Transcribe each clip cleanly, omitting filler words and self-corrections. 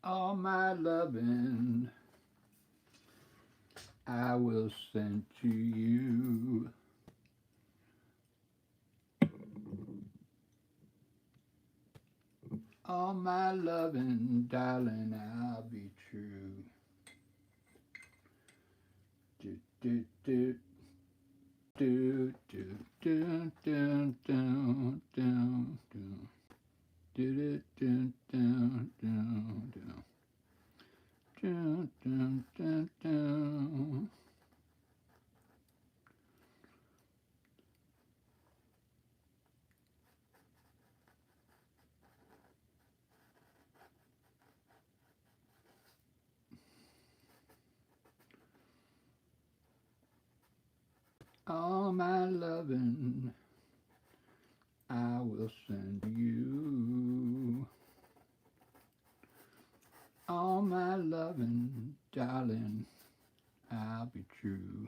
All my loving I will send to you. All my loving, darling, I'll be true. Do, do, do, do, do, do, do, do, do, do. Do, do, do, do, do. Do, do, do, do. All my loving I will send you. All my loving, darling, I'll be true.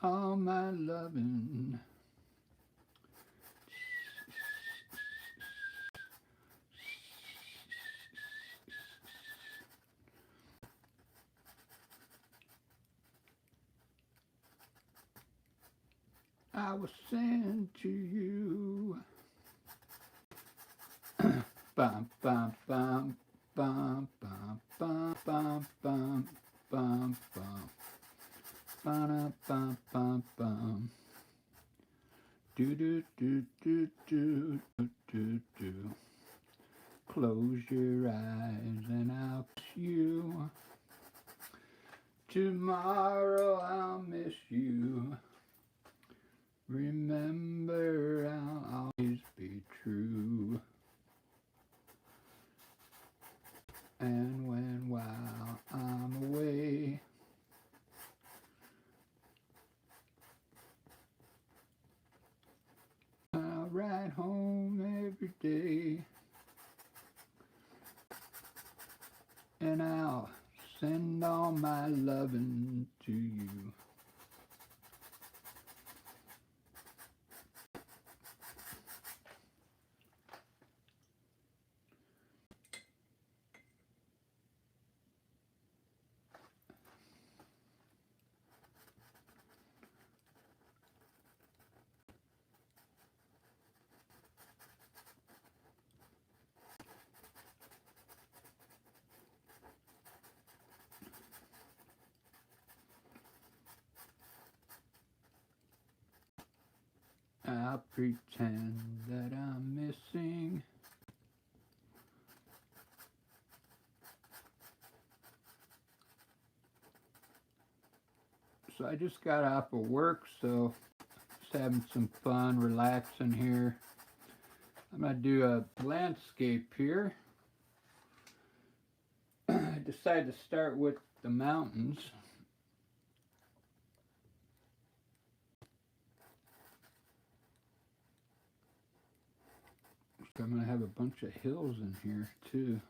All my loving. I will send to you. Bum, bum, bum, bum, bum, bum, bum, bum, bum, bum. Bum, bum, bum, bum. Do, do, do, do, do, do, do, do. Close your eyes and I'll kiss you. Tomorrow I'll miss you. Remember, I'll always be true. And while I'm away, I'll ride home every day. And I'll send all my loving to you. I'll pretend that I'm missing. So I just got off of work, so just having some fun, relaxing here. I'm going to do a landscape here. I decided to start with the mountains. I'm going to have a bunch of hills in here too.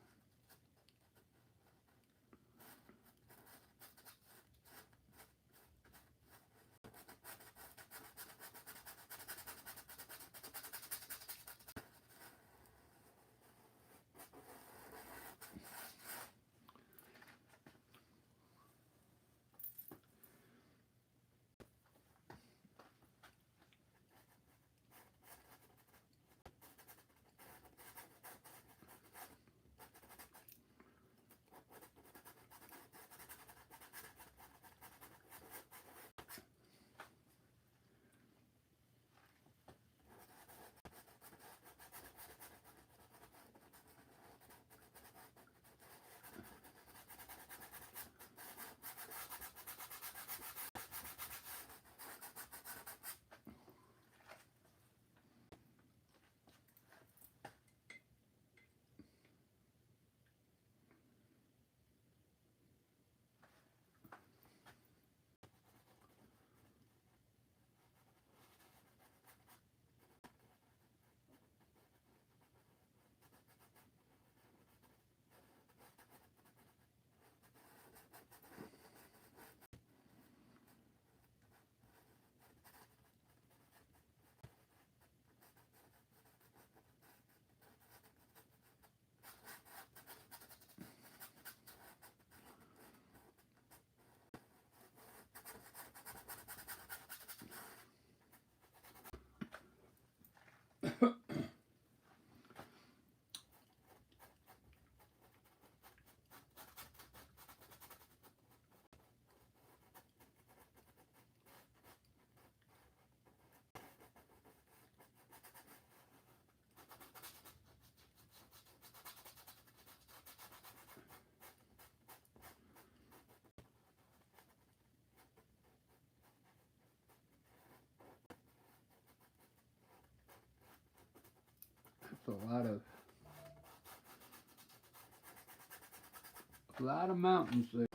That's a lot of mountains there.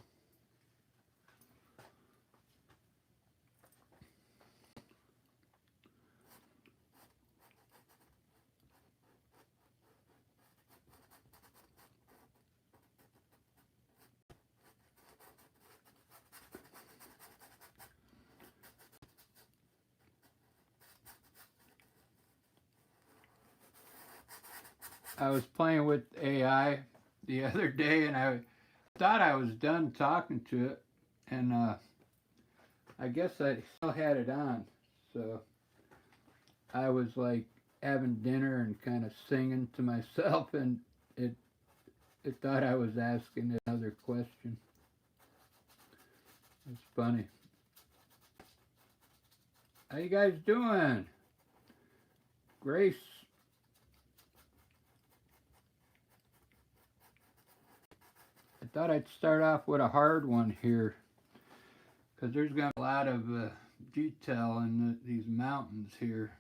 I was playing with AI the other day, and I thought I was done talking to it, and I guess I still had it on. So I was like having dinner and kind of singing to myself, and it it thought I was asking another question. It's funny. How you guys doing? Grace, I thought I'd start off with a hard one here because there's got a lot of detail in these mountains here.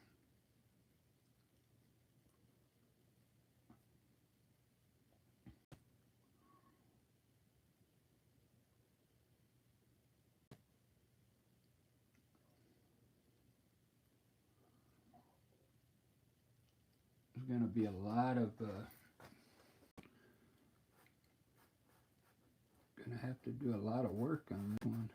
There's going to be a lot of, going to have to do a lot of work on this one.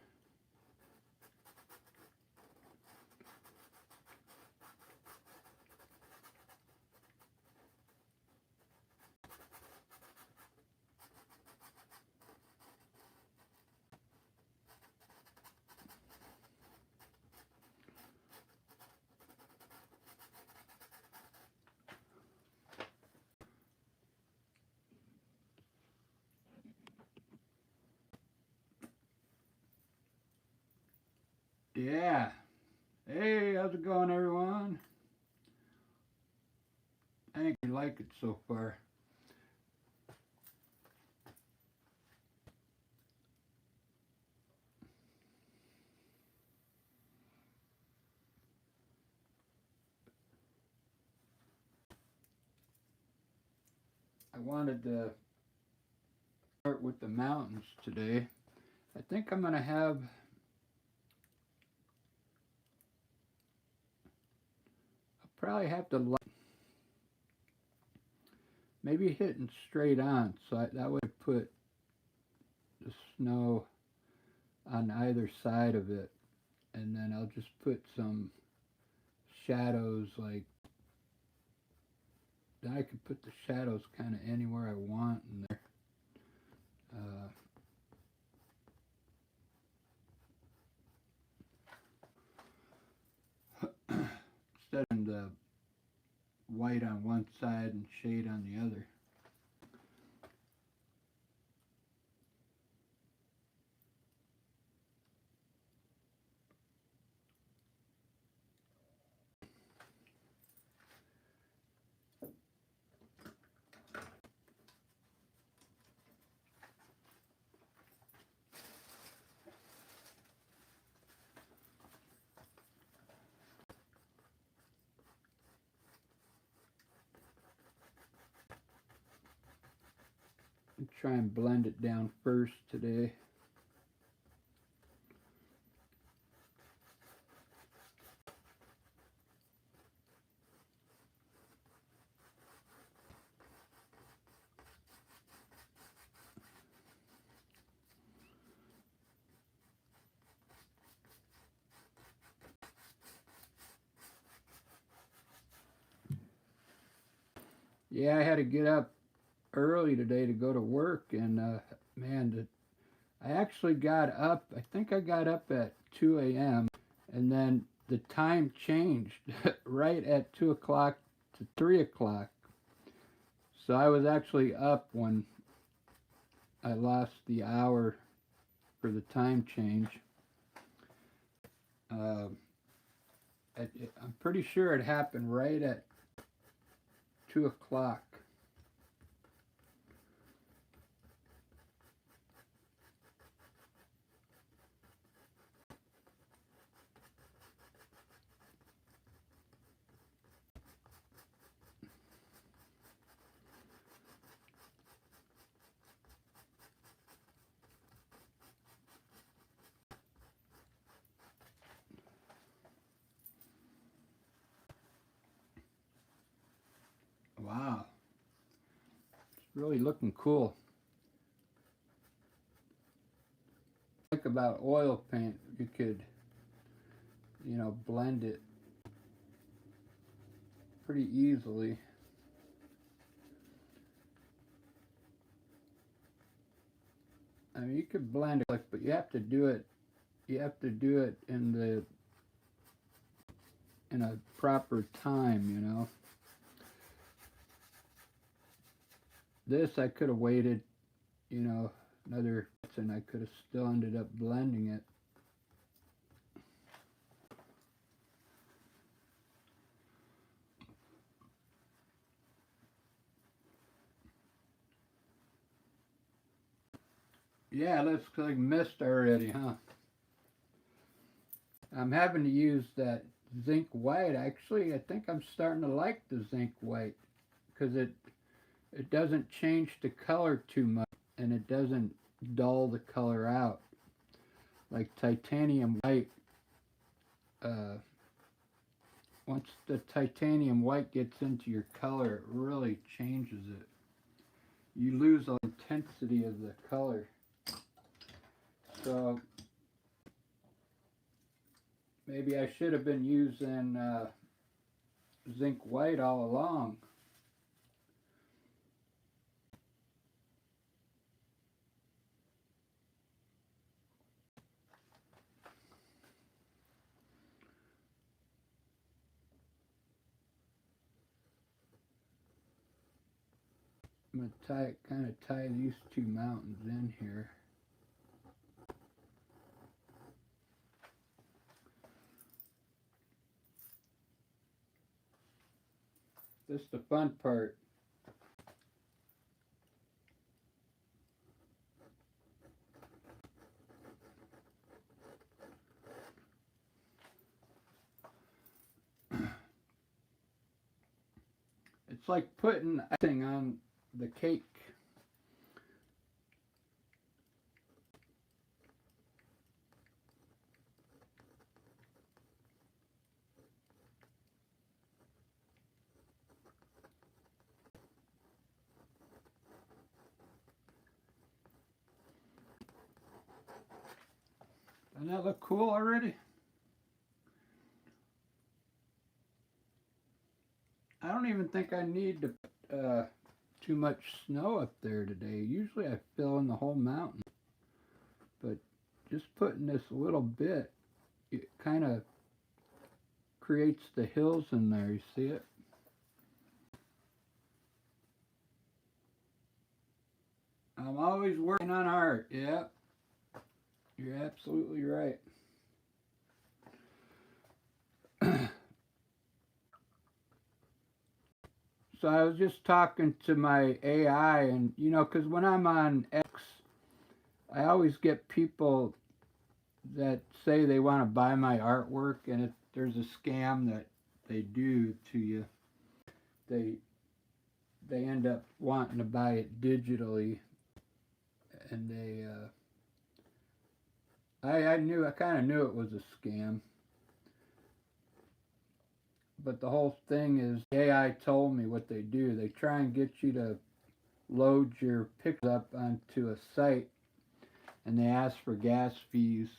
Yeah. Hey, how's it going, everyone? I think you like it so far. I wanted to start with the mountains today. I think I'm going to have, I'll probably have to maybe hitting straight on, so that would put the snow on either side of it, and then I'll just put some shadows, like then I can put the shadows kind of anywhere I want in there. Instead of the white on one side and shade on the other. Try and blend it down first today. Yeah, I had to get up early today to go to work, and man, I actually got up, I think I got up at 2 a.m., and then the time changed right at 2 o'clock to 3 o'clock. So I was actually up when I lost the hour for the time change. I'm pretty sure it happened right at 2 o'clock. Wow, it's really looking cool. Think about oil paint, you could, blend it pretty easily. I mean, you could blend it, but you have to do it. You have to do it in a proper time. This I could have waited, another, and I could have still ended up blending it. Yeah, it looks like mist already, huh? I'm having to use that zinc white. Actually, I think I'm starting to like the zinc white because it doesn't change the color too much and it doesn't dull the color out. Like titanium white, once the titanium white gets into your color, it really changes it. You lose the intensity of the color. So maybe I should have been using zinc white all along. I'm going to kind of tie these two mountains in here. This is the fun part. It's like putting icing on the cake. Doesn't that look cool already? I don't even think I need to put too much snow up there today. Usually I fill in the whole mountain. But just putting this little bit, it kind of creates the hills in there. You see it? I'm always working on art. Yeah, you're absolutely right. So I was just talking to my AI, and because when I'm on X, I always get people that say they want to buy my artwork, and if there's a scam that they do to you, they end up wanting to buy it digitally, and I kind of knew it was a scam. But the whole thing is, AI told me what they do. They try and get you to load your pictures up onto a site, and they ask for gas fees,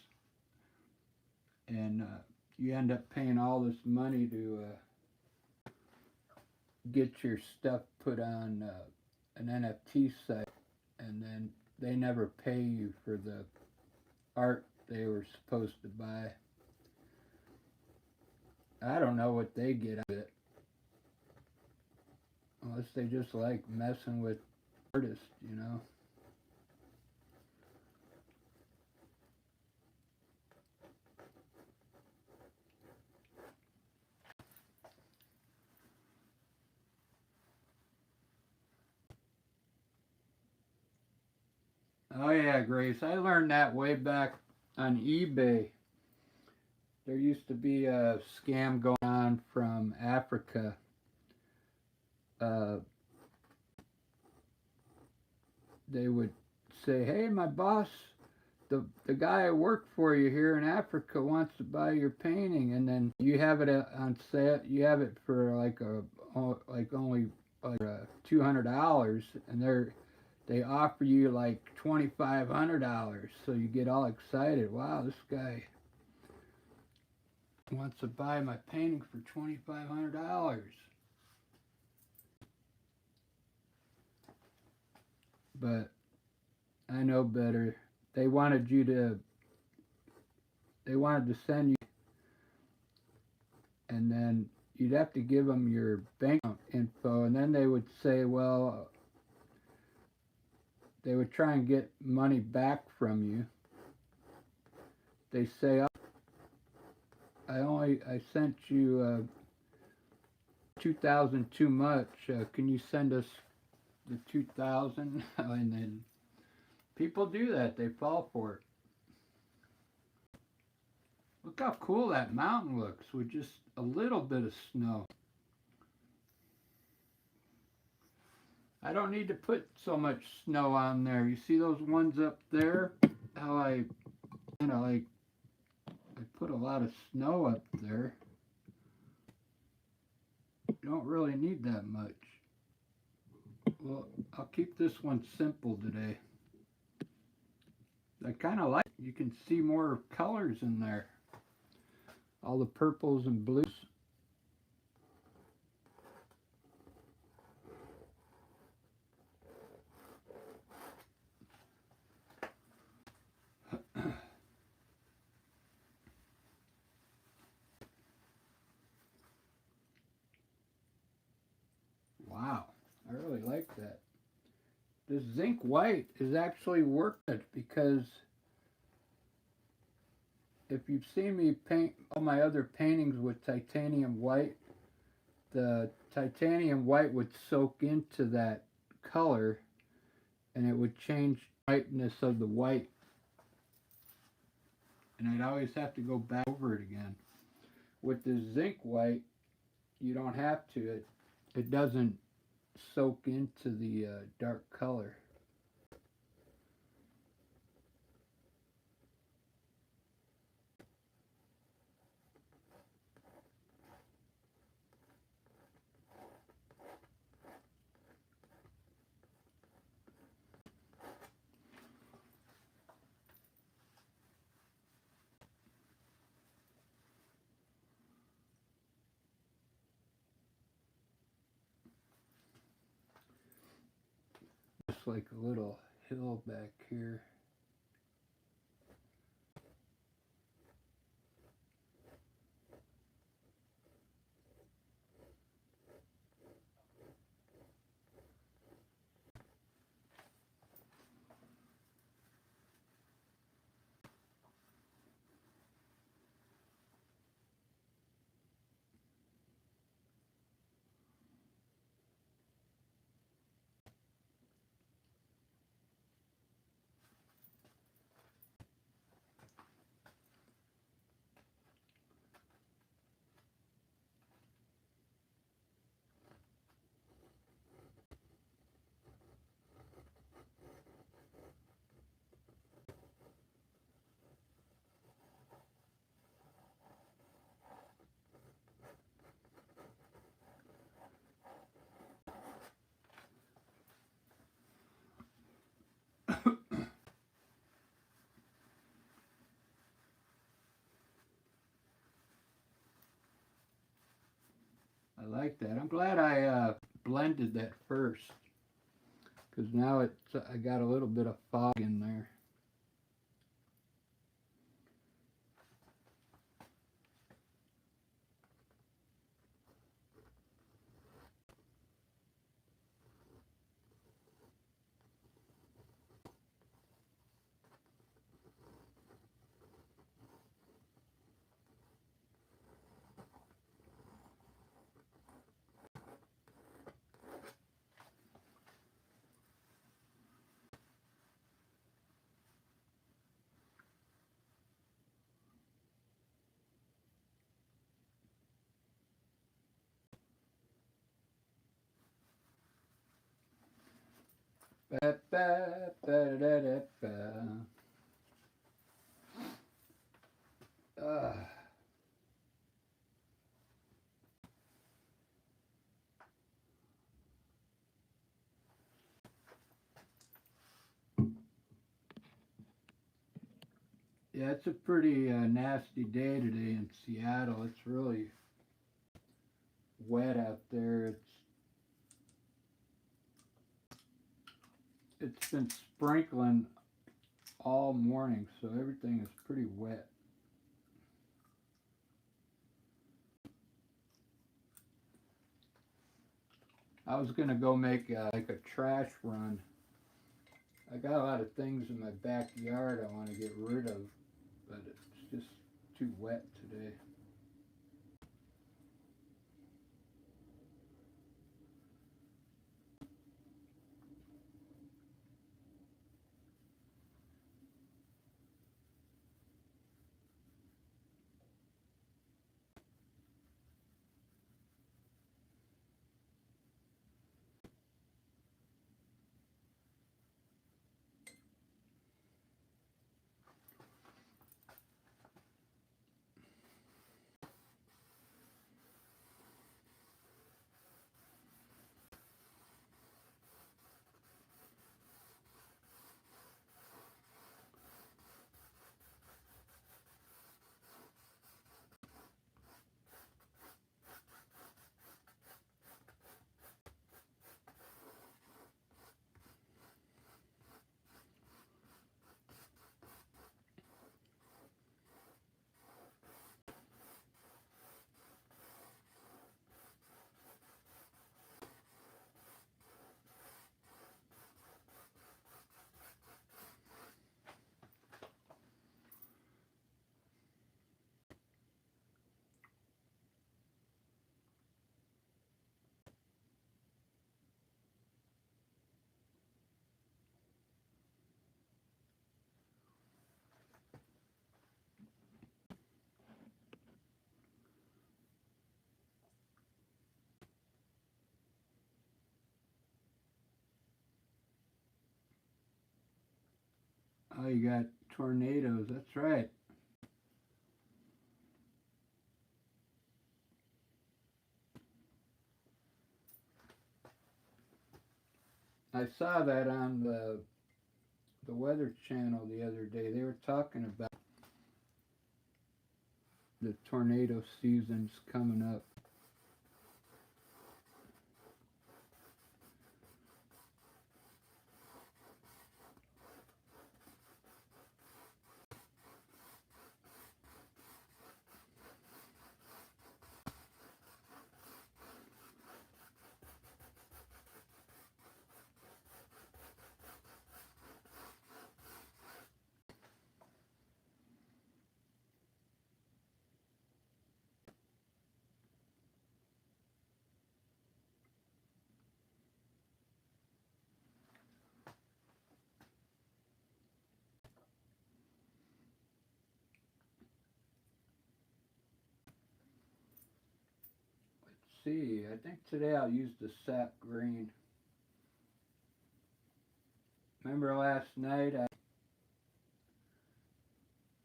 and you end up paying all this money to get your stuff put on an NFT site, and then they never pay you for the art they were supposed to buy. I don't know what they get out of it. unless they just like messing with artists, you know. Oh yeah, Grace. I learned that way back on eBay. There used to be a scam going on from Africa. Uh, they would say, "Hey, my boss, the guy I work for you here in Africa wants to buy your painting," and then you have it on sale. You have it for like only like $200, and they offer you like $2,500. So you get all excited. Wow, this guy wants to buy my painting for $2,500. But I know better. They wanted you to. They wanted to send you, and then you'd have to give them your bank info, and then they would say, well, they would try and get money back from you. They say, oh, I sent you 2,000 too much. Can you send us the 2,000? And then people do that. They fall for it. Look how cool that mountain looks with just a little bit of snow. I don't need to put so much snow on there. You see those ones up there? How I kind of like, I put a lot of snow up there. You don't really need that much. Well, I'll keep this one simple today. I kind of like, you can see more colors in there. All the purples and blues. Wow, I really like that. This zinc white is actually worth it, because if you've seen me paint all my other paintings with titanium white, the titanium white would soak into that color and it would change the whiteness of the white. And I'd always have to go back over it again. With the zinc white, you don't have to. It doesn't soak into the dark color. Just like a little hill back here. I like that. I'm glad I blended that first, because now I got a little bit of fog in there. Ba, ba, ba, da, da, ba. Uh, yeah, it's a pretty nasty day today in Seattle. It's really wet out there. It's been sprinkling all morning, so everything is pretty wet. I was gonna go make like a trash run. I got a lot of things in my backyard I want to get rid of, but it's just too wet today. Oh, you got tornadoes. That's right. I saw that on the Weather Channel the other day. They were talking about the tornado season's coming up. Let's see, I think today I'll use the sap green. Remember last night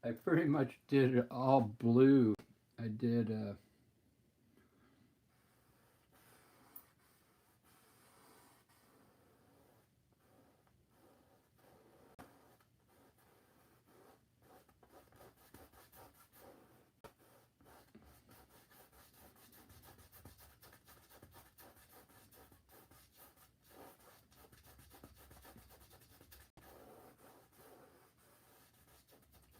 I pretty much did it all blue. I did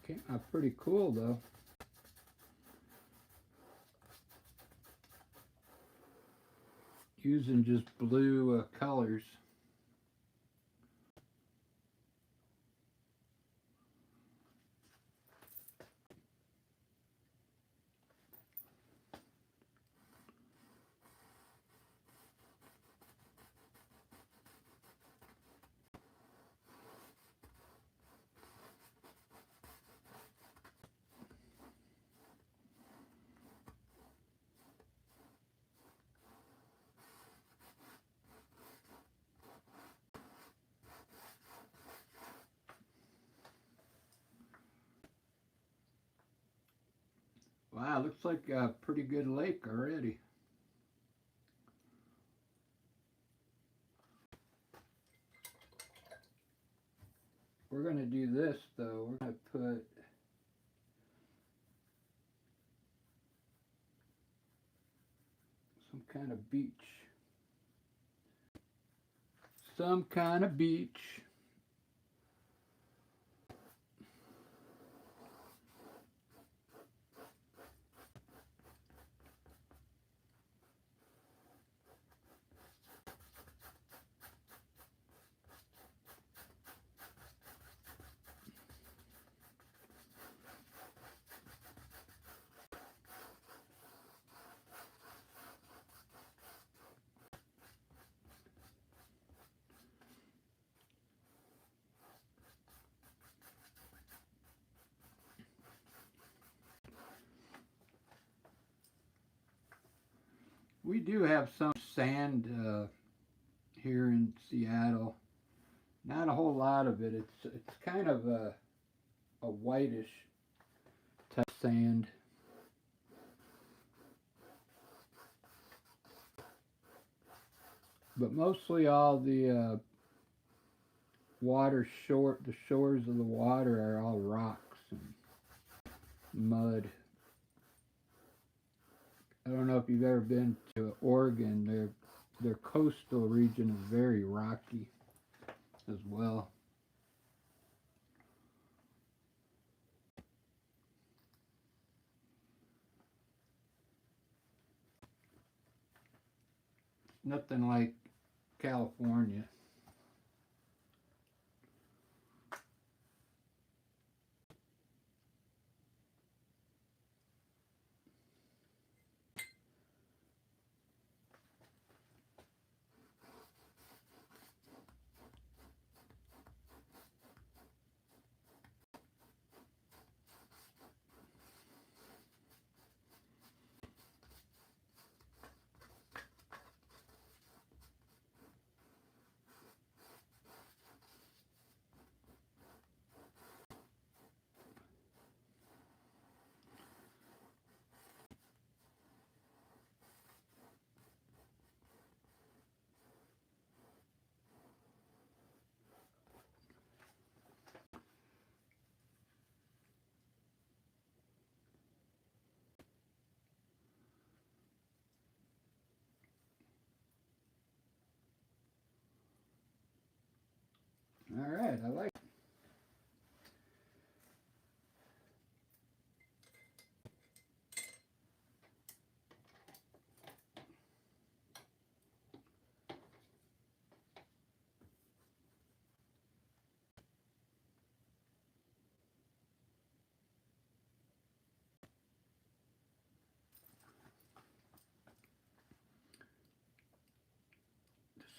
came out pretty cool though. Using just blue colors. Yeah, it looks like a pretty good lake already. We're going to do this though. We're going to put some kind of beach. Some kind of beach. We do have some sand here in Seattle. Not a whole lot of it. It's kind of a whitish type sand. But mostly all the the shores of the water are all rocks and mud. I don't know if you've ever been to Oregon. Their coastal region is very rocky as well. Nothing like California. All right, I like it.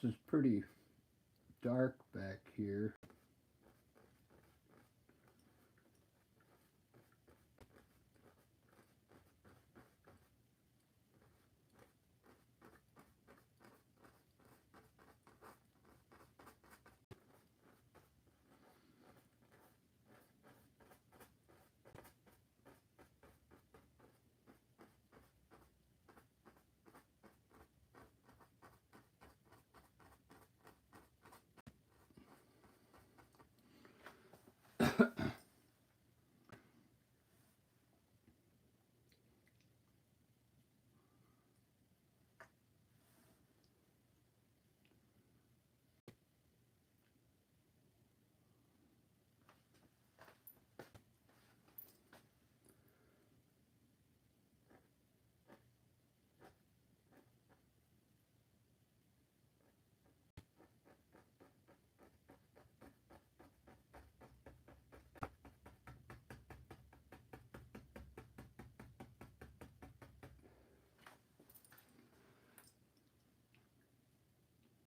This is pretty dark back here.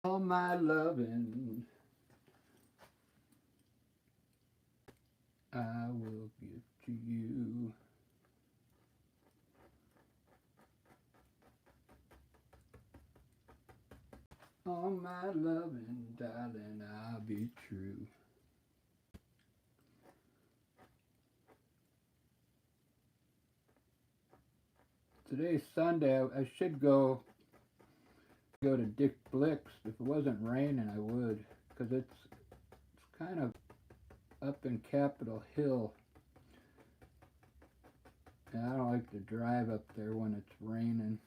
All my loving I will give to you. All my loving, darling, I'll be true. today's Sunday. I should go to Dick Blick's. If it wasn't raining, I would, because it's kind of up in Capitol Hill, and I don't like to drive up there when it's raining.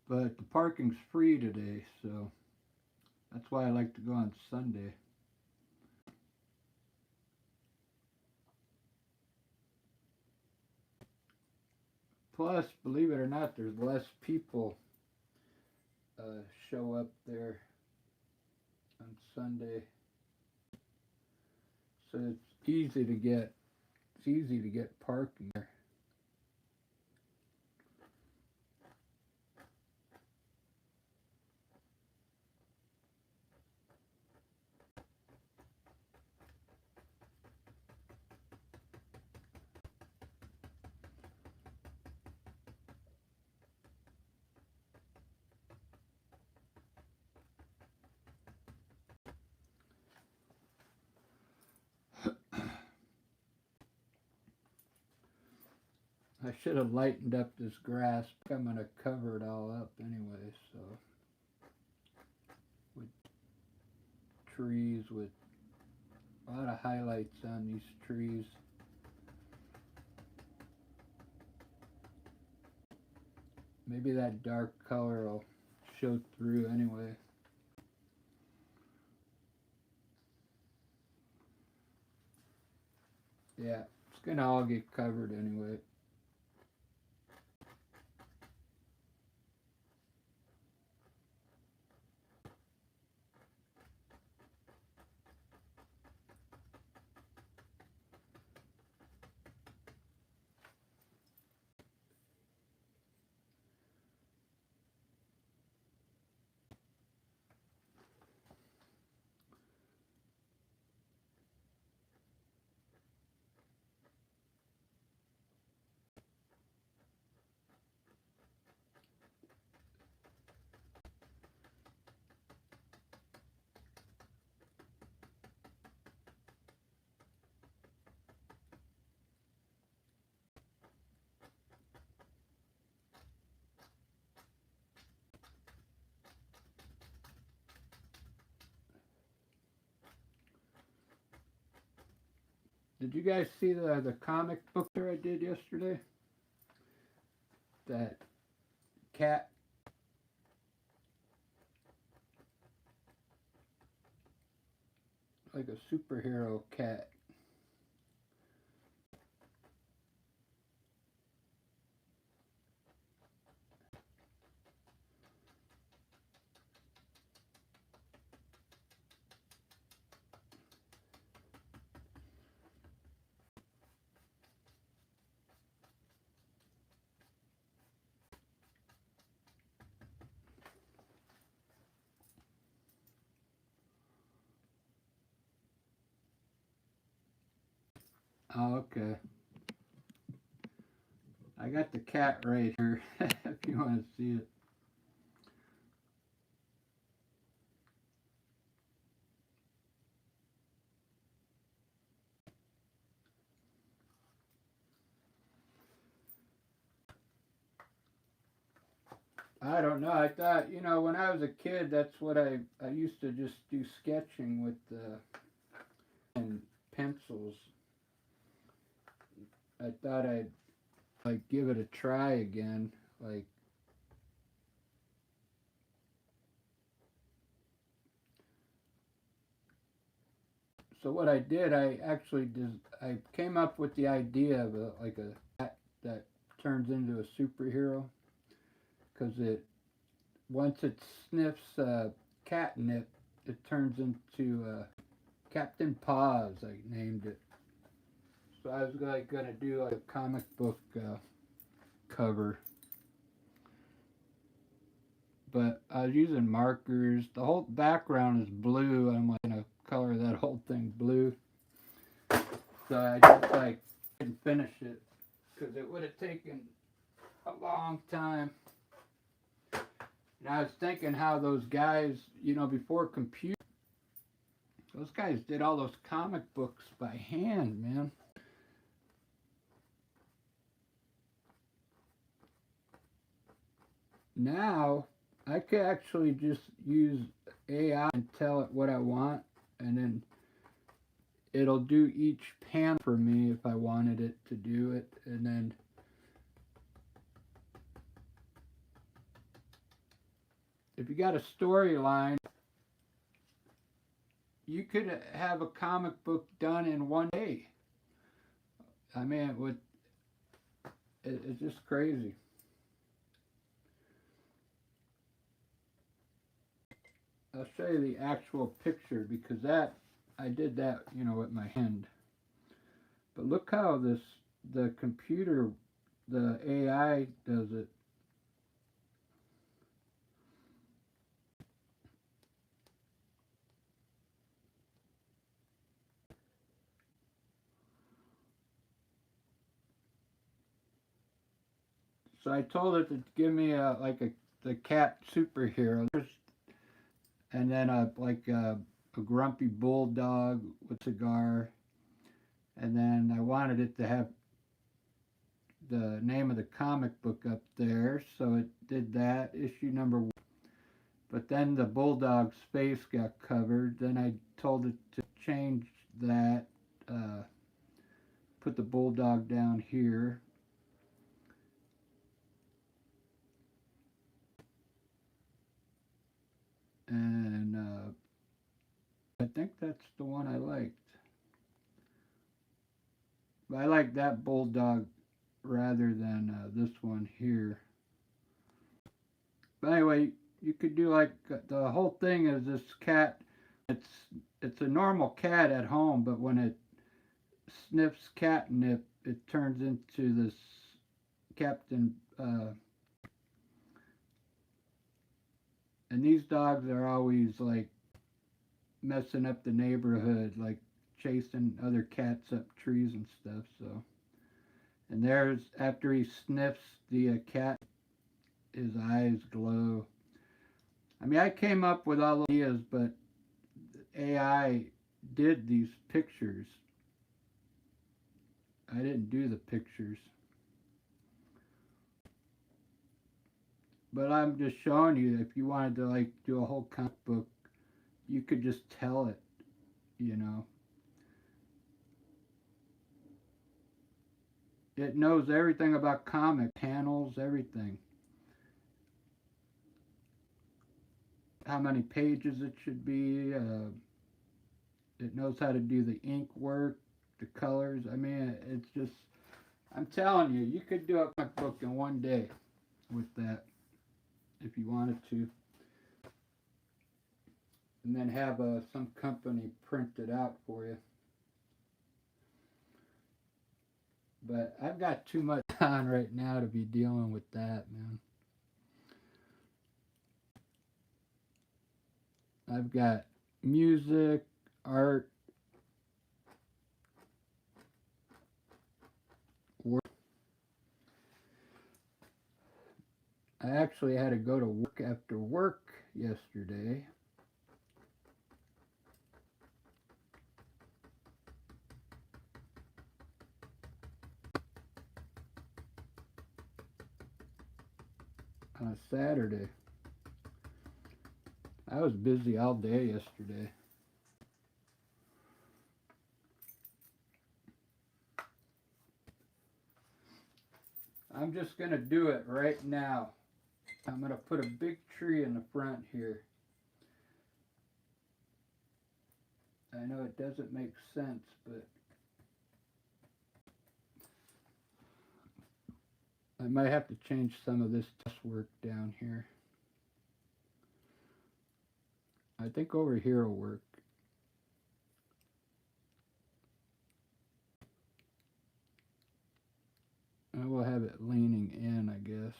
But the parking's free today, so that's why I like to go on Sunday. Plus, believe it or not, there's less people show up there on Sunday, so it's easy to get parking there. I should have lightened up this grass. I'm going to cover it all up anyway, so with trees, with a lot of highlights on these trees. Maybe that dark color will show through anyway. Yeah, it's going to all get covered anyway. Did you guys see the comic book there I did yesterday? That cat. Like a superhero cat. Oh, okay. I got the cat right here if you want to see it. I don't know. I thought, when I was a kid, that's what I used to just do sketching with and pencils. I thought I'd like give it a try again. Like, so what I did, I came up with the idea of like a cat that turns into a superhero, because once it sniffs catnip, it turns into Captain Paws. I named it. So I was like gonna do like a comic book cover, but I was using markers. The whole background is blue. I'm like gonna color that whole thing blue. So I just like didn't finish it because it would have taken a long time. And I was thinking how those guys, you know, before computers, those guys did all those comic books by hand, man. Now, I could actually just use AI and tell it what I want, and then it'll do each panel for me if I wanted it to do it, and then if you got a storyline, you could have a comic book done in one day. I mean, it's just crazy. I'll show you the actual picture because that I did that, you know, with my hand. But look how the computer, the AI does it. So I told it to give me the cat superhero, and then a grumpy bulldog with a cigar, and then I wanted it to have the name of the comic book up there, so it did that, issue number 1. But then the bulldog's face got covered. Then I told it to change that, put the bulldog down here. And I think that's the one I liked. But I like that bulldog rather than this one here. But anyway, you could do like the whole thing is this cat. It's a normal cat at home, but when it sniffs catnip, it turns into this Captain. And these dogs are always like messing up the neighborhood, like chasing other cats up trees and stuff. So, and there's after he sniffs the cat, his eyes glow. I mean, I came up with all the ideas, but AI did these pictures. I didn't do the pictures. But I'm just showing you, if you wanted to like do a whole comic book, you could just tell it, you know. It knows everything about comic panels, everything. How many pages it should be. It knows how to do the ink work, the colors. I mean, it's just, I'm telling you, you could do a comic book in one day with that if you wanted to. And then have some company print it out for you. But I've got too much on right now to be dealing with that, man. I've got music, art, work. I actually had to go to work after work yesterday. On a Saturday. I was busy all day yesterday. I'm just going to do it right now. I'm going to put a big tree in the front here. I know it doesn't make sense, but I might have to change some of this test work down here. I think over here will work. I will have it leaning in, I guess.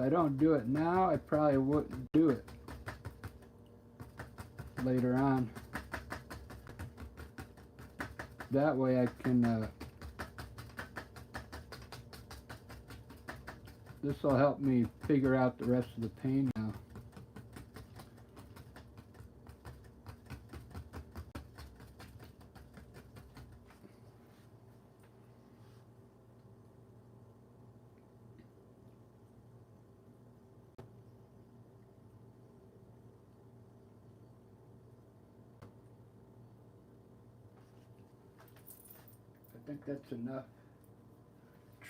I don't do it now, I probably wouldn't do it later on. That way I can, this will help me figure out the rest of the pain now. I think that's enough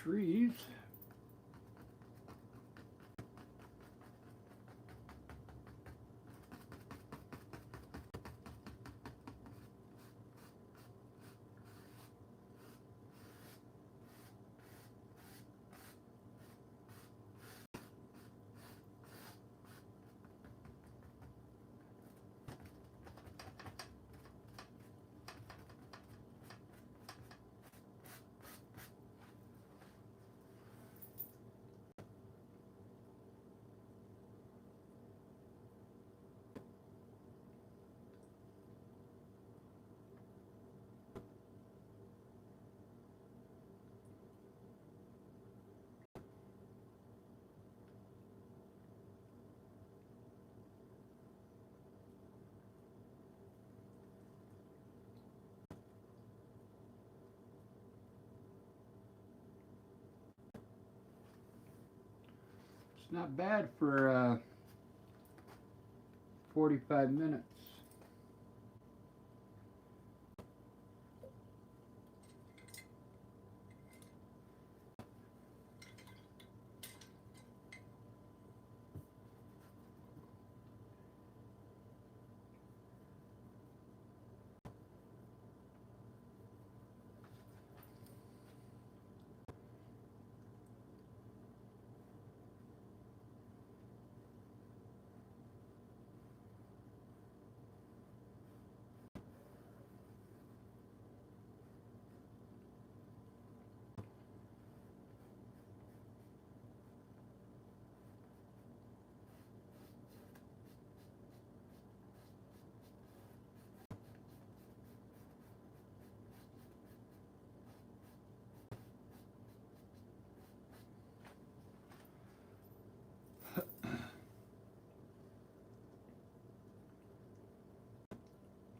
trees. It's not bad for 45 minutes.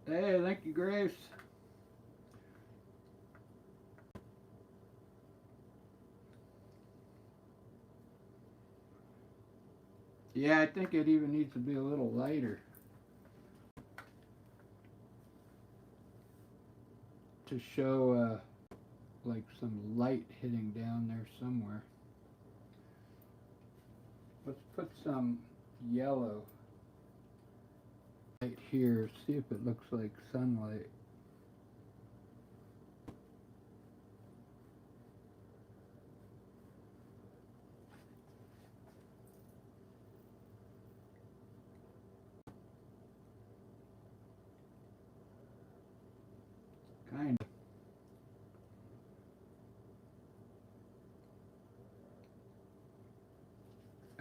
Hey, thank you, Grace. Yeah, I think it even needs to be a little lighter to show like some light hitting down there somewhere. Let's put some yellow right here, see if it looks like sunlight. Kind of.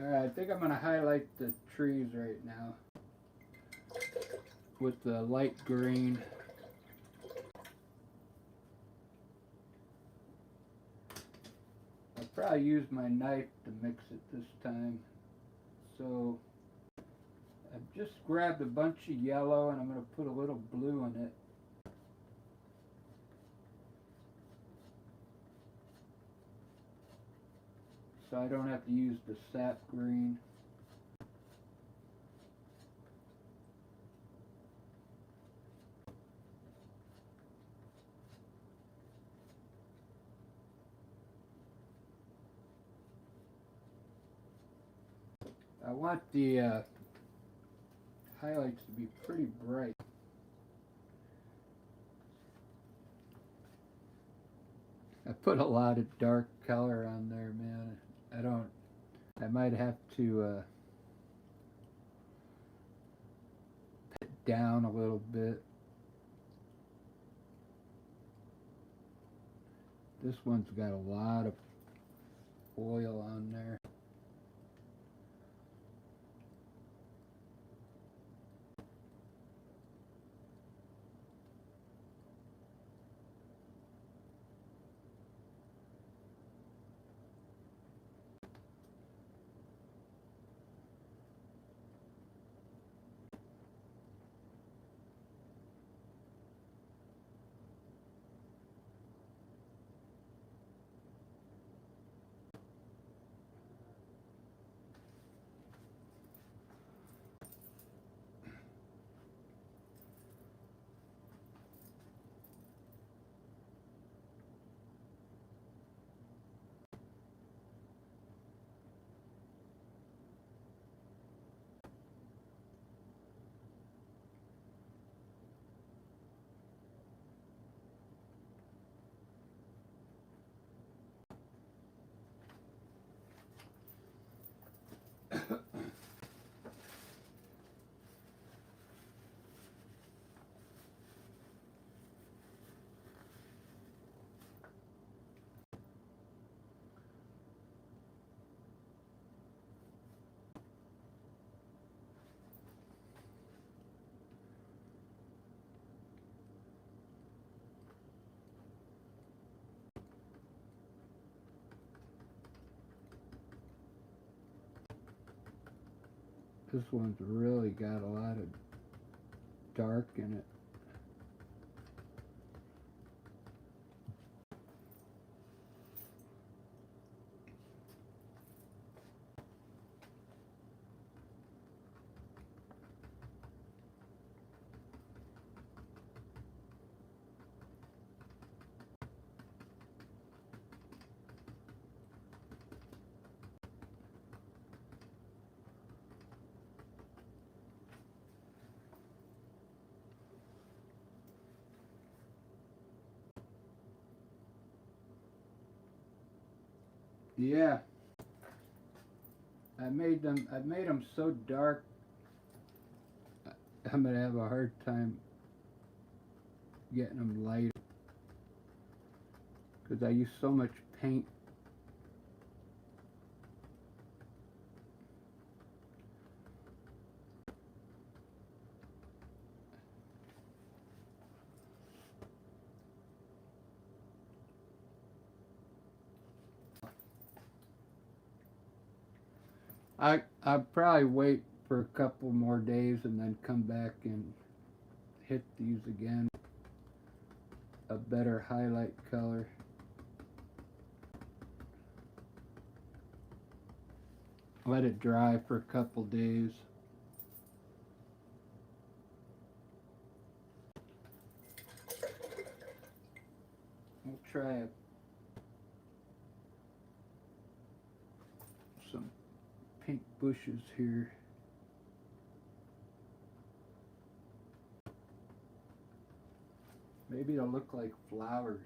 Alright, I think I'm going to highlight the trees right now with the light green. I'll probably use my knife to mix it this time. So I've just grabbed a bunch of yellow and I'm going to put a little blue in it. So I don't have to use the sap green. I want the highlights to be pretty bright. I put a lot of dark color on there, man. I might have to put it down a little bit. This one's got a lot of oil on there. This one's really got a lot of dark in it. Yeah, I made them so dark. I'm gonna have a hard time getting them light because I use so much paint. I'll probably wait for a couple more days and then come back and hit these again. A better highlight color. Let it dry for a couple days. We'll try some pink bushes here. Maybe it'll look like flowers.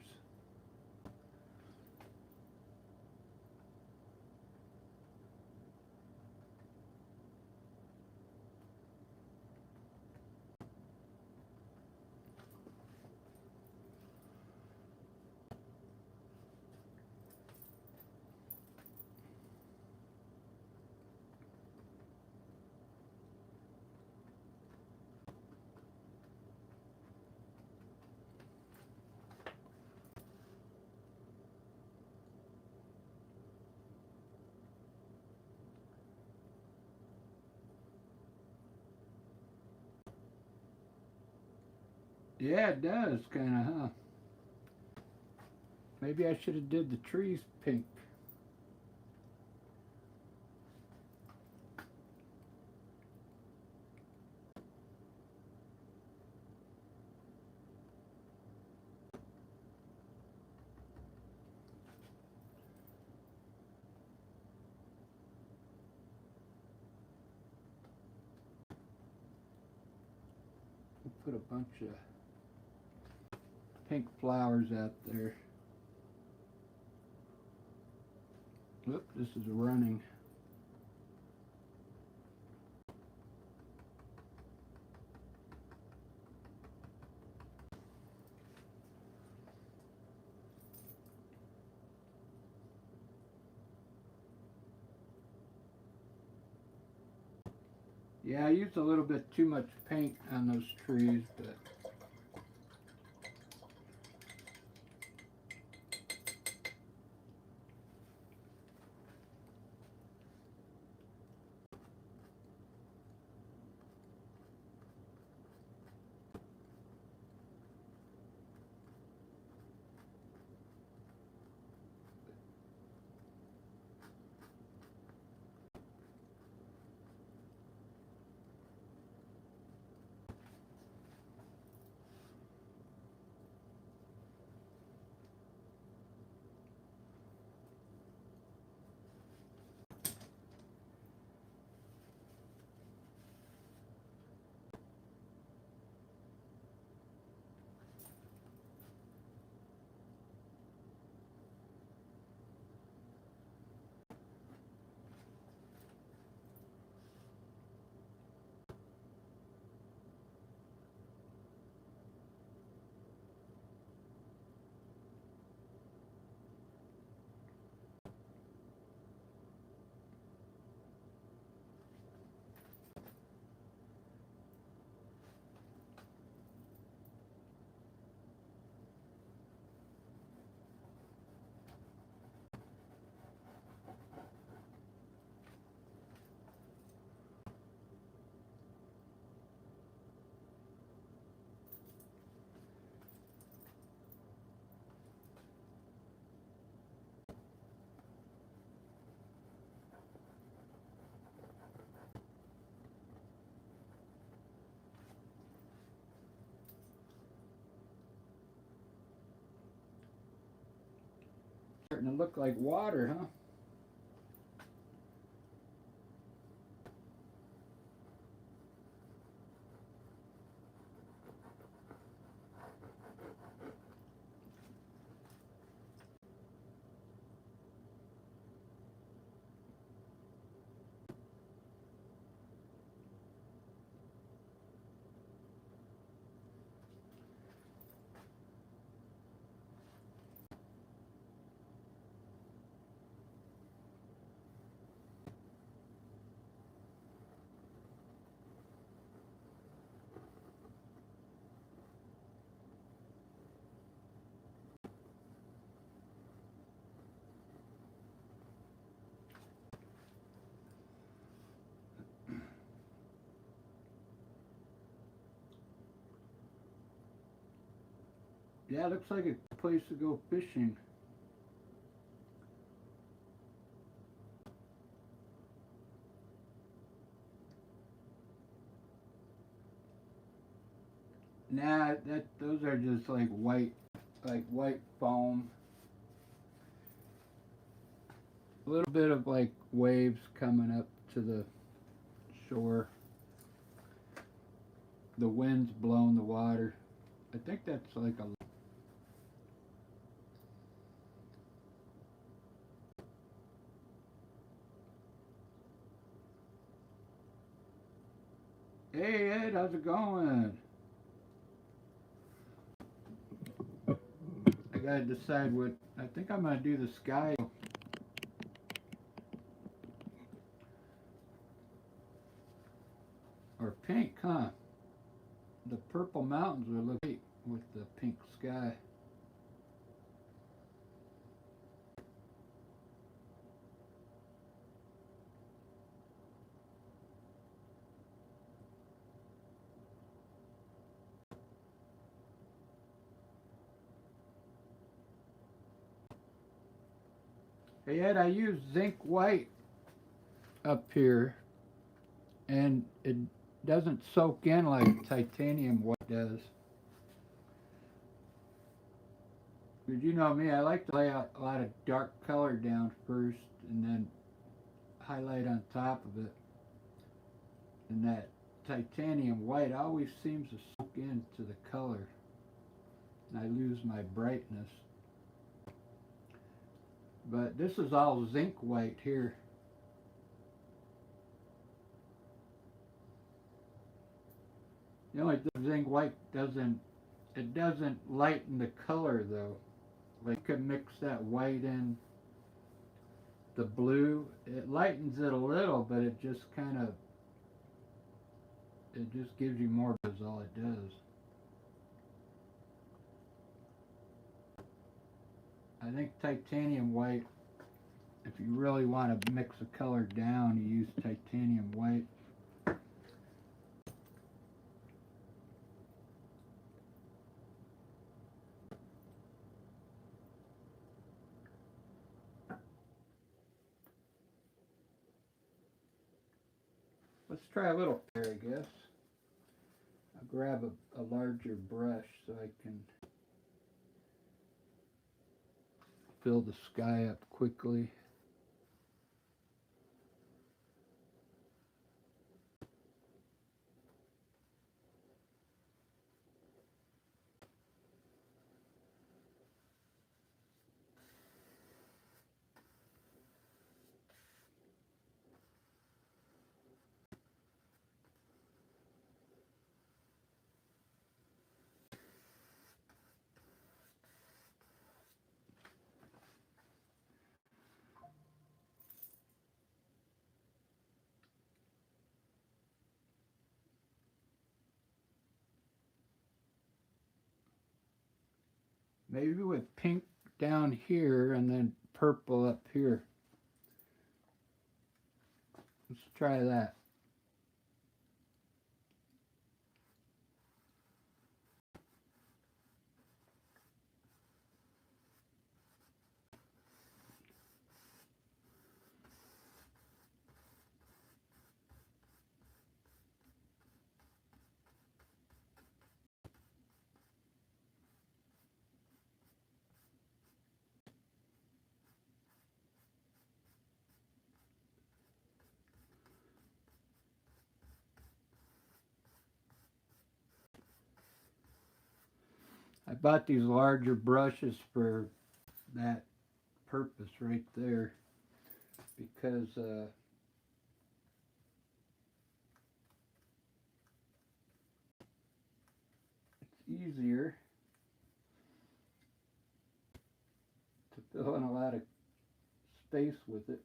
Yeah, it does, kind of, huh? Maybe I should have did the trees pink. We'll put a bunch of pink flowers out there. Whoop, this is running. Yeah, I used a little bit too much paint on those trees, but Starting to look like water, huh? Yeah, it looks like a place to go fishing. Nah, that those are just like white foam. A little bit of like waves coming up to the shore. The wind's blowing the water. I think that's like a. Hey Ed, how's it going? I gotta decide what. I think I'm gonna do the sky or pink, huh? The purple mountains are looking great with the pink sky. Hey Ed, I use zinc white up here, and it doesn't soak in like titanium white does. But you know me, I like to lay a lot of dark color down first, and then highlight on top of it. And that titanium white always seems to soak into the color, and I lose my brightness. But this is all zinc white here. The only thing zinc white doesn't lighten the color though. Like you could mix that white in the blue. It lightens it a little, but it just gives you more is all it does. I think titanium white, if you really want to mix a color down, you use titanium white. Let's try a little here, I guess. I'll grab a larger brush so I can fill the sky up quickly. Maybe with pink down here and then purple up here. Let's try that. I bought these larger brushes for that purpose right there because it's easier to fill in a lot of space with it.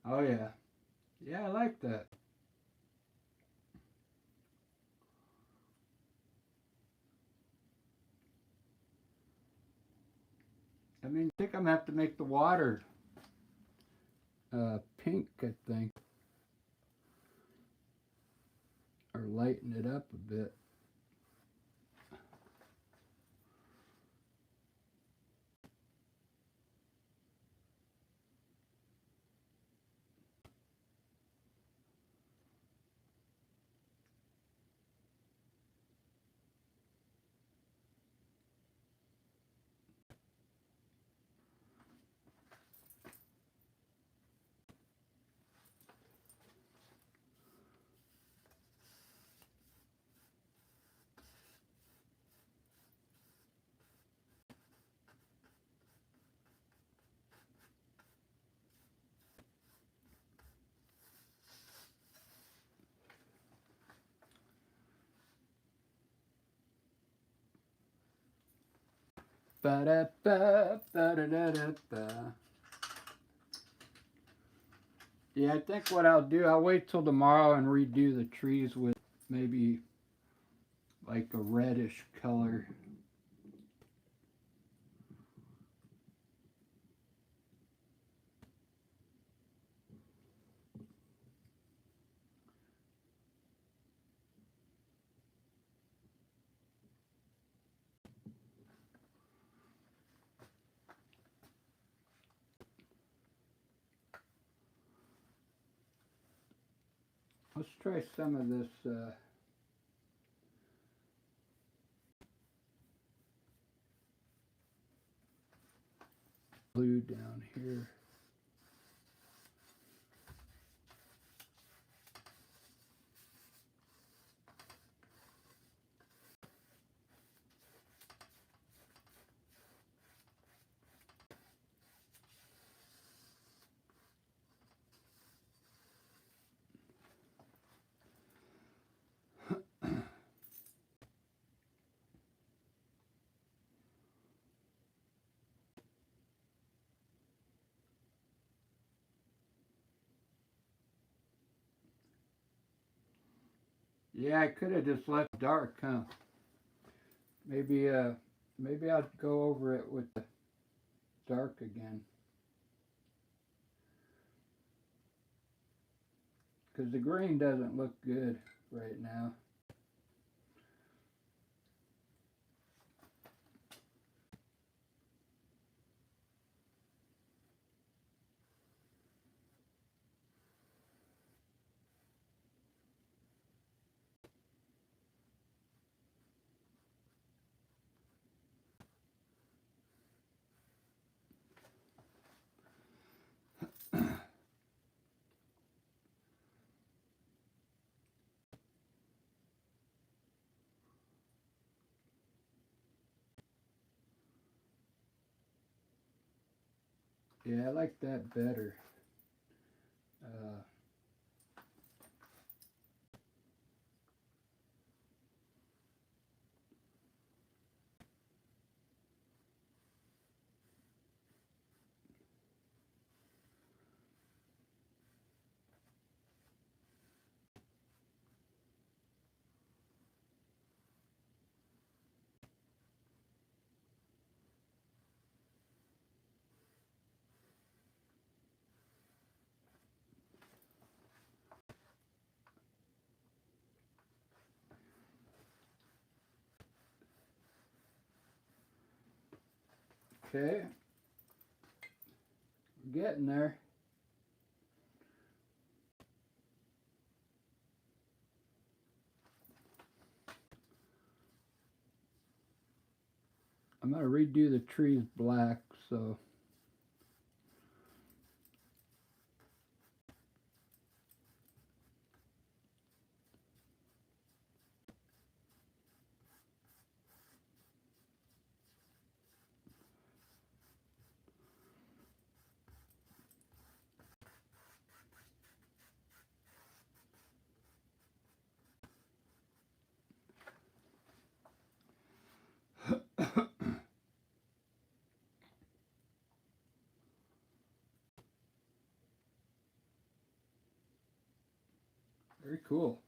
Oh yeah. Yeah, I like that. I mean, I think I'm gonna have to make the water pink, I think, or lighten it up a bit. Ba-da-ba, ba-da-da-da-ba. Yeah, I think what I'll do, I'll wait till tomorrow and redo the trees with maybe like a reddish color. Let's try some of this blue down here. Yeah, I could have just left dark, huh? Maybe maybe I'll go over it with the dark again. Because the green doesn't look good right now. Yeah, I like that better. Uh, okay, we're getting there. I'm going to redo the trees black, so very cool.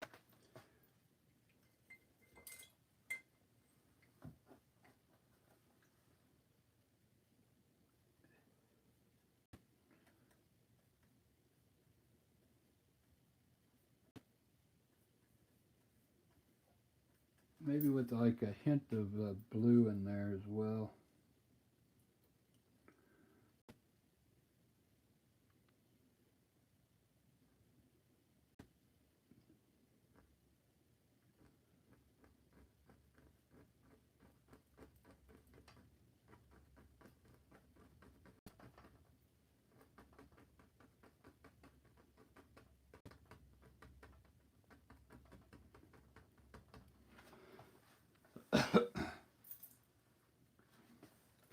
Maybe with like a hint of blue in there as well.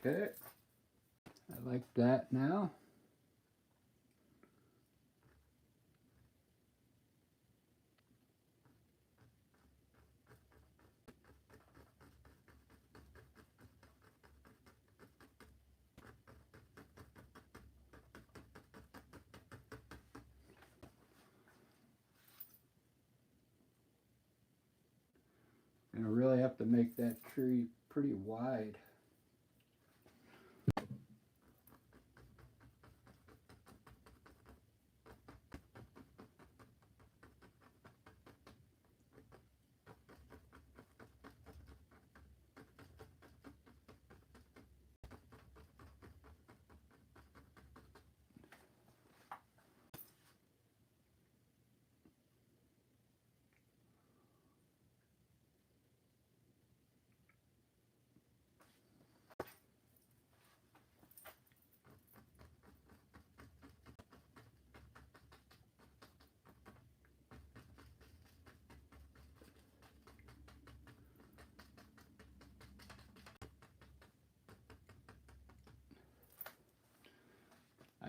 Okay, I like that now. Gonna really have to make that tree pretty wide.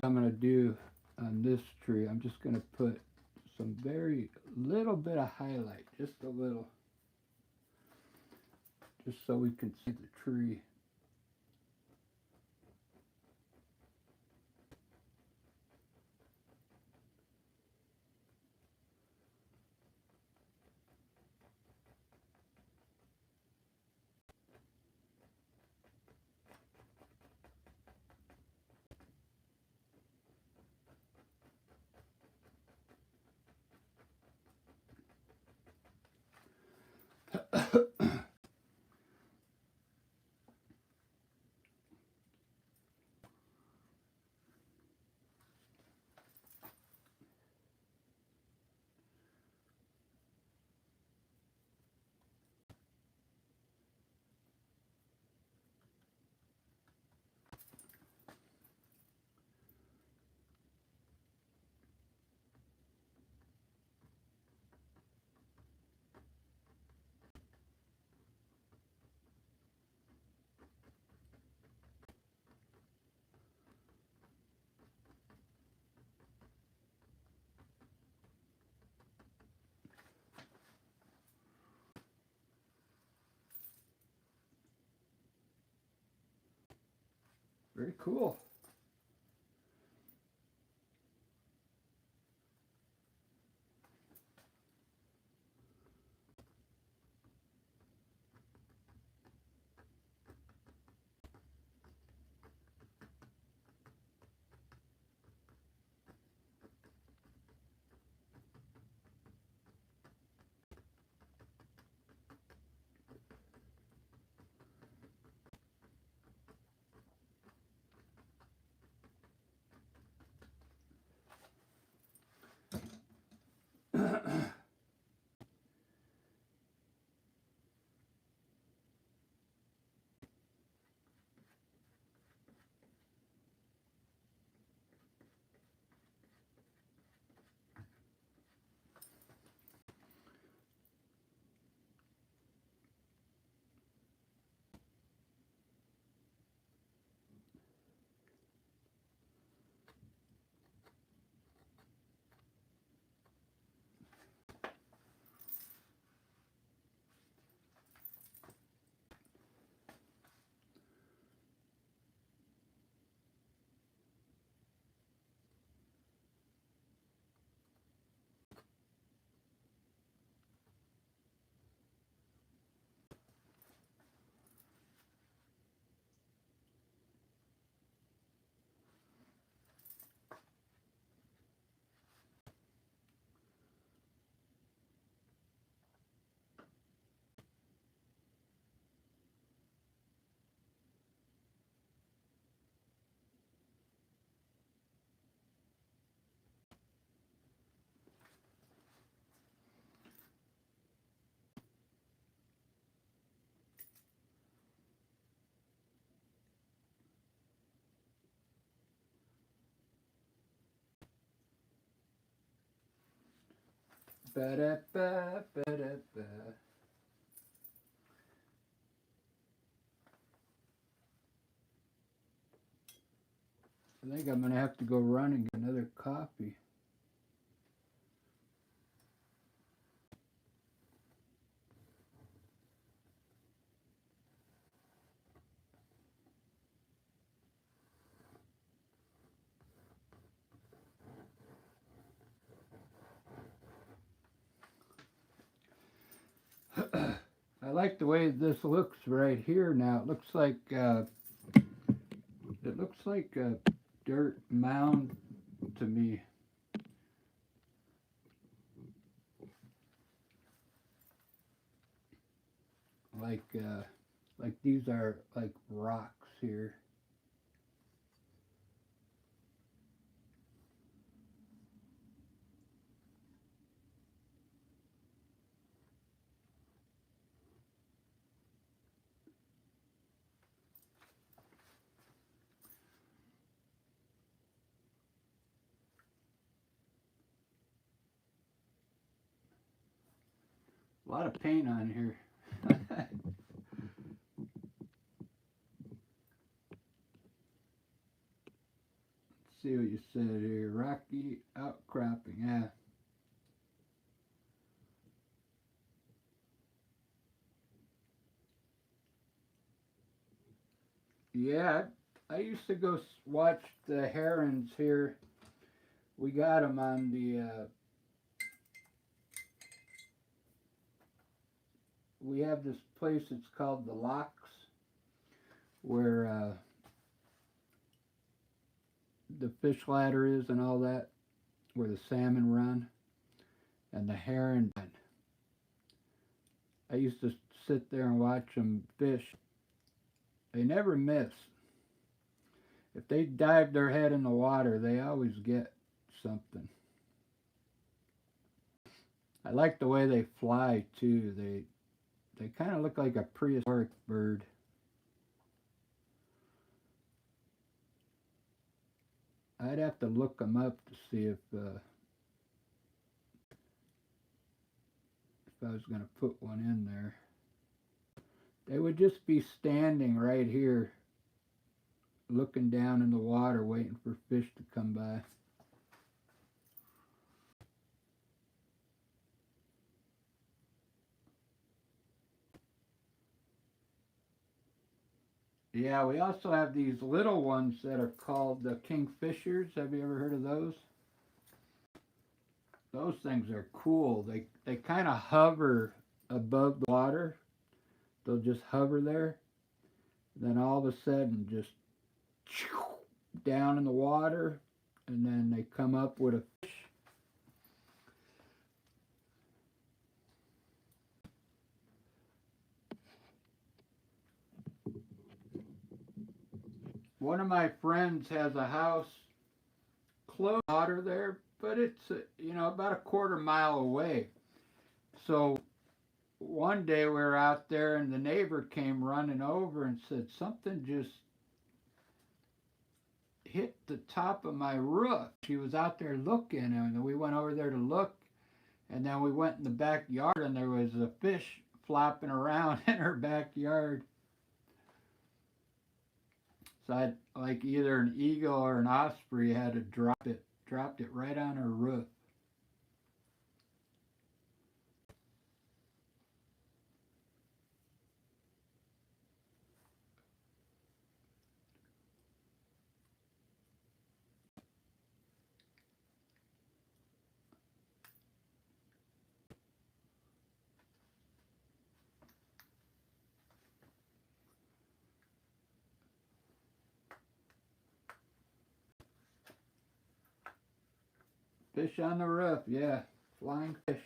I'm gonna do on this tree, I'm just gonna put some very little bit of highlight, just a little, just so we can see the tree. Very cool. Ba-da-ba, ba-da-ba. I think I'm going to have to go run and get another copy. I like the way this looks right here now. It looks like a dirt mound to me. Like these are like rocks here. A lot of paint on here. See what you said here. Rocky outcropping. Yeah. Yeah. I used to go watch the herons here. We got them on the. We have this place. It's called the Locks, where the fish ladder is and all that, where the salmon run and the heron. I used to sit there and watch them fish. They never miss. If they dive their head in the water, they always get something. I like the way they fly too. They kind of look like a prehistoric bird. I'd have to look them up to see if I was going to put one in there. They would just be standing right here, looking down in the water, waiting for fish to come by. Yeah, we also have these little ones that are called the kingfishers. Have you ever heard of those? Those things are cool. They kind of hover above the water. They'll just hover there. Then all of a sudden, just down in the water, and then they come up with a fish. One of my friends has a house close to water there, but it's about a quarter mile away. So one day we were out there, and the neighbor came running over and said something just hit the top of my roof. She was out there looking, and we went over there to look, and then we went in the backyard, and there was a fish flopping around in her backyard. So I'd, like either an eagle or an osprey had to dropped it right on her roof. Fish on the roof, yeah, flying fish.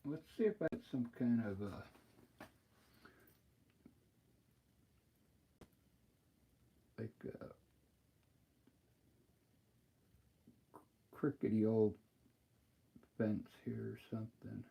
Let's see if I get some kind of like a crickety old fence here or something.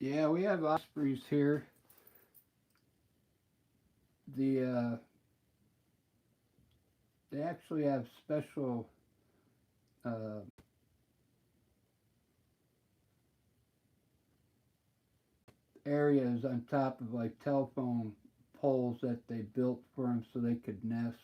Yeah, we have ospreys here. They actually have special areas on top of like telephone poles that they built for them so they could nest.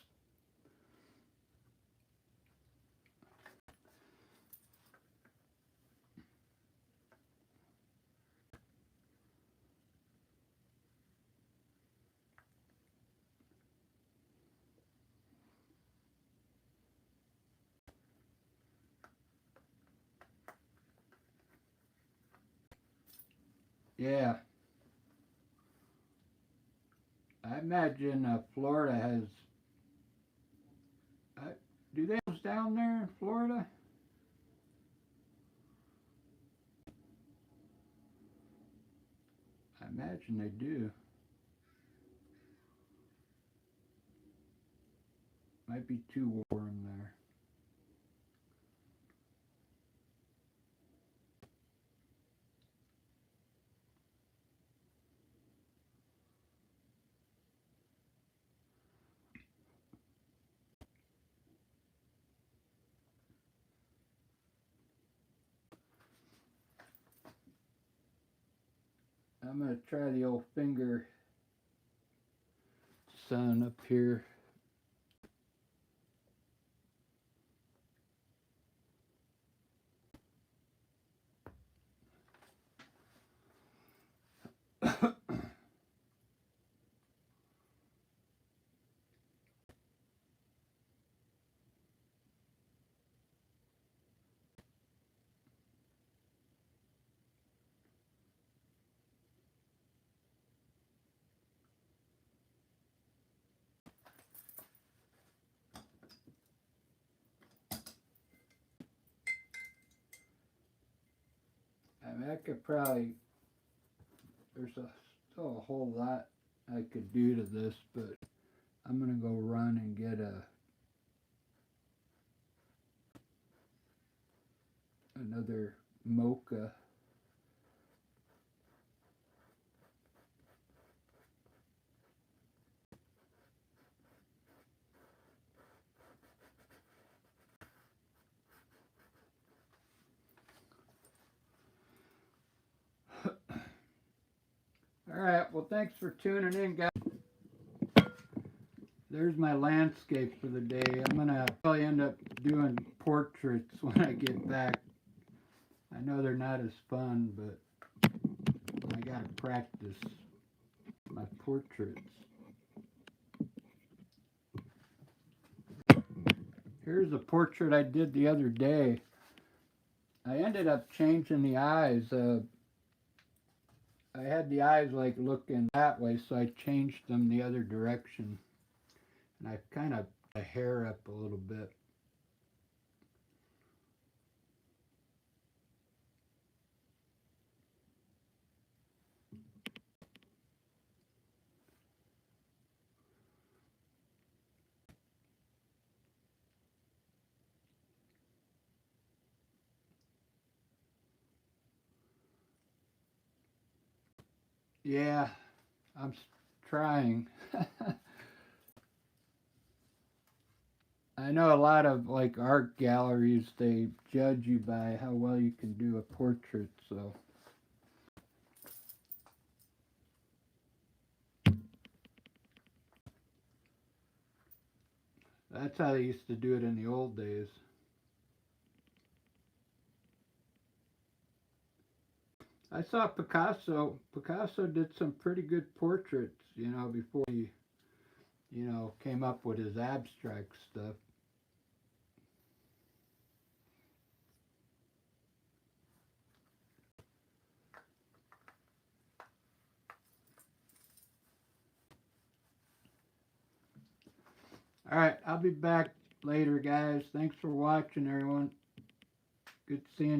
Yeah, I imagine Florida has. Uh, do they have those down there in Florida? I imagine they do. Might be too warm there. I'm gonna try the old finger sun up here. I mean, I could probably. There's still a whole lot I could do to this, but I'm gonna go run and get another mocha. All right. Well, thanks for tuning in, guys. There's my landscape for the day. I'm gonna probably end up doing portraits when I get back. I know they're not as fun, but I gotta practice my portraits. Here's a portrait I did the other day. I ended up changing the eyes. I had the eyes like looking that way, so I changed them the other direction. And I kind of the hair up a little bit. Yeah, I'm trying. I know a lot of like art galleries, they judge you by how well you can do a portrait, so that's how they used to do it in the old days. I saw Picasso. Picasso did some pretty good portraits, before he, came up with his abstract stuff. All right, I'll be back later, guys. Thanks for watching, everyone. Good seeing you.